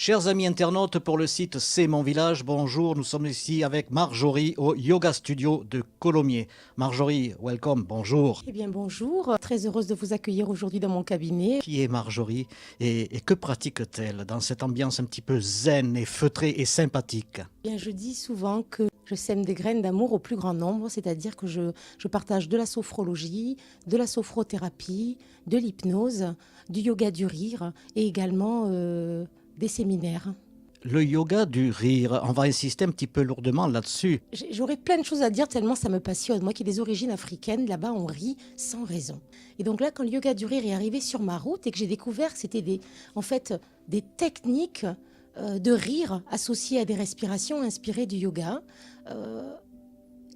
Chers amis internautes, pour le site C'est mon village, bonjour, nous sommes ici avec Marjorie au Yoga Studio de Colomiers. Marjorie, welcome, bonjour. Eh bien bonjour, très heureuse de vous accueillir aujourd'hui dans mon cabinet. Qui est Marjorie et que pratique-t-elle dans cette ambiance un petit peu zen et feutrée et sympathique? Eh bien, je dis souvent que je sème des graines d'amour au plus grand nombre, c'est-à-dire que je partage de la sophrologie, de la sophrothérapie, de l'hypnose, du yoga du rire et également des séminaires. Le yoga du rire, on va insister un petit peu lourdement là-dessus. J'aurais plein de choses à dire tellement ça me passionne. Moi qui ai des origines africaines, là-bas on rit sans raison. Et donc là, quand le yoga du rire est arrivé sur ma route et que j'ai découvert que c'était des techniques de rire associées à des respirations inspirées du yoga,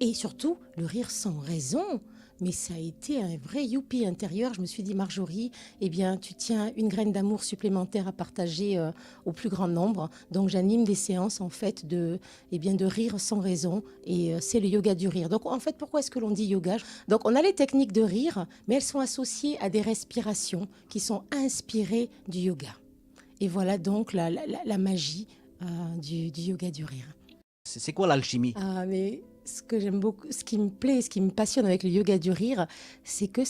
et surtout le rire sans raison. Mais ça a été un vrai youpi intérieur. Je me suis dit, Marjorie, eh bien, tu tiens une graine d'amour supplémentaire à partager au plus grand nombre. Donc, j'anime des séances, en fait, de rire sans raison. Et c'est le yoga du rire. Donc, en fait, pourquoi est-ce que l'on dit yoga? Donc, on a les techniques de rire, mais elles sont associées à des respirations qui sont inspirées du yoga. Et voilà donc la magie du yoga du rire. C'est quoi l'alchimie? Ah, mais ce que j'aime beaucoup, ce qui me plaît, ce qui me passionne avec le yoga du rire, c'est que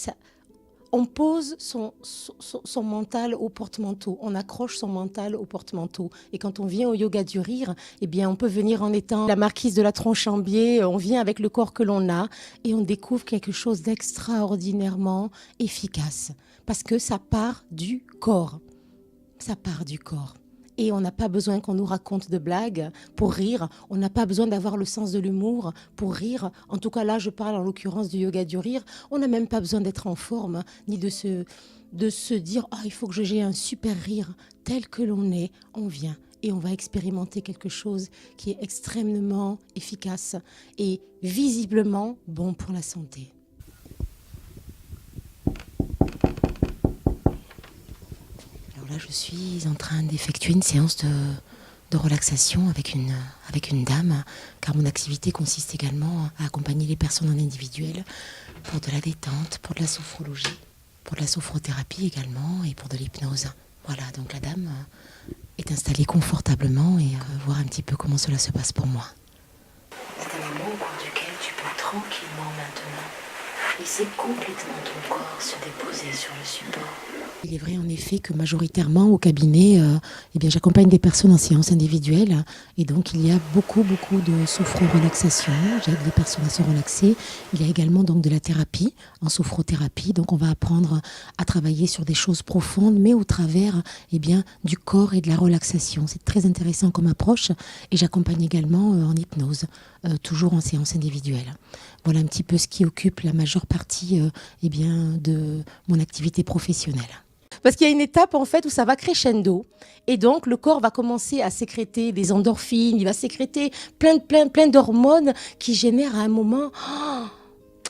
on pose son mental au porte-manteau, on accroche son mental au porte-manteau. Et quand on vient au yoga du rire, eh bien, on peut venir en étant la marquise de la tronche en biais, on vient avec le corps que l'on a et on découvre quelque chose d'extraordinairement efficace. Parce que ça part du corps. Ça part du corps. Et on n'a pas besoin qu'on nous raconte de blagues pour rire. On n'a pas besoin d'avoir le sens de l'humour pour rire. En tout cas, là, je parle en l'occurrence du yoga du rire. On n'a même pas besoin d'être en forme, ni de se dire « Ah, il faut que j'ai un super rire ». Tel que l'on est, on vient et on va expérimenter quelque chose qui est extrêmement efficace et visiblement bon pour la santé. Là, je suis en train d'effectuer une séance de relaxation avec une dame, car mon activité consiste également à accompagner les personnes en individuel pour de la détente, pour de la sophrologie, pour de la sophrothérapie également et pour de l'hypnose. Voilà, donc la dame est installée confortablement et voir un petit peu comment cela se passe pour moi. C'est un moment au cours duquel tu peux tranquillement maintenant laisser complètement ton corps se déposer sur le support. Il est vrai en effet que majoritairement au cabinet, j'accompagne des personnes en séance individuelle et donc il y a beaucoup de sophro-relaxation. J'aide les personnes à se relaxer. Il y a également donc de la thérapie en sophrothérapie. Donc on va apprendre à travailler sur des choses profondes mais au travers du corps et de la relaxation. C'est très intéressant comme approche et j'accompagne également en hypnose, toujours en séance individuelle. Voilà un petit peu ce qui occupe la majeure partie de mon activité professionnelle. Parce qu'il y a une étape en fait où ça va crescendo et donc le corps va commencer à sécréter des endorphines, il va sécréter plein d'hormones qui génèrent à un moment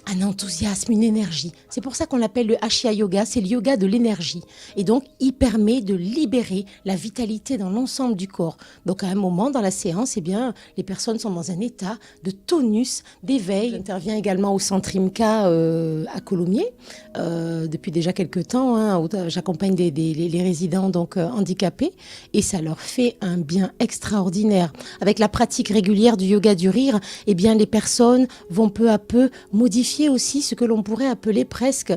un enthousiasme, une énergie. C'est pour ça qu'on l'appelle le Hatha Yoga, c'est le yoga de l'énergie. Et donc, il permet de libérer la vitalité dans l'ensemble du corps. Donc, à un moment dans la séance, les personnes sont dans un état de tonus, d'éveil. J'interviens également au centre IMCA à Colomiers depuis déjà quelques temps. J'accompagne les résidents handicapés et ça leur fait un bien extraordinaire. Avec la pratique régulière du yoga du rire, les personnes vont peu à peu modifier aussi ce que l'on pourrait appeler presque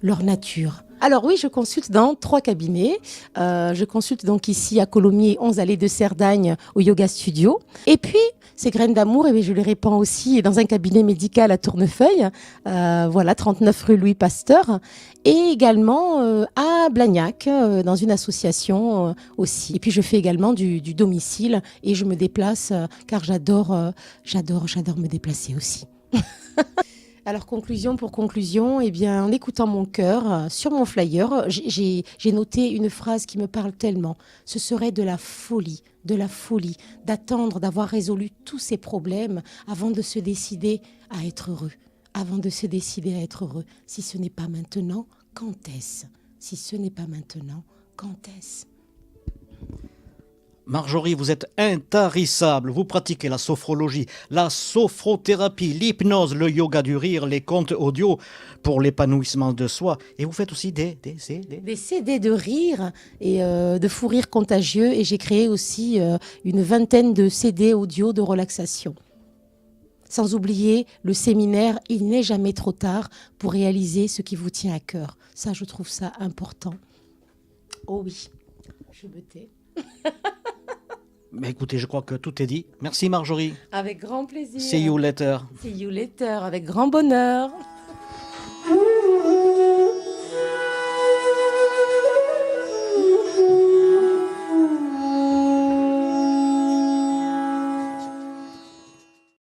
leur nature. Alors oui, je consulte dans 3 cabinets. Je consulte donc ici à Colomiers, 11 allées de Cerdagne, au Yoga Studio. Et puis, ces graines d'amour, je les répands aussi dans un cabinet médical à Tournefeuille, 39 rue Louis Pasteur, et également à Blagnac, dans une association aussi. Et puis, je fais également du domicile et je me déplace car j'adore me déplacer aussi. Alors conclusion, en écoutant mon cœur, sur mon flyer, j'ai noté une phrase qui me parle tellement. Ce serait de la folie d'attendre d'avoir résolu tous ces problèmes avant de se décider à être heureux. Si ce n'est pas maintenant, quand est-ce? Marjorie, vous êtes intarissable. Vous pratiquez la sophrologie, la sophrothérapie, l'hypnose, le yoga du rire, les contes audio pour l'épanouissement de soi. Et vous faites aussi des CD de rire et de fou rire contagieux. Et j'ai créé aussi une vingtaine de CD audio de relaxation. Sans oublier le séminaire « Il n'est jamais trop tard » pour réaliser ce qui vous tient à cœur. Ça, je trouve ça important. Oh oui, je me tais. Mais écoutez, je crois que tout est dit. Merci Marjorie. Avec grand plaisir. See you later. See you later, avec grand bonheur.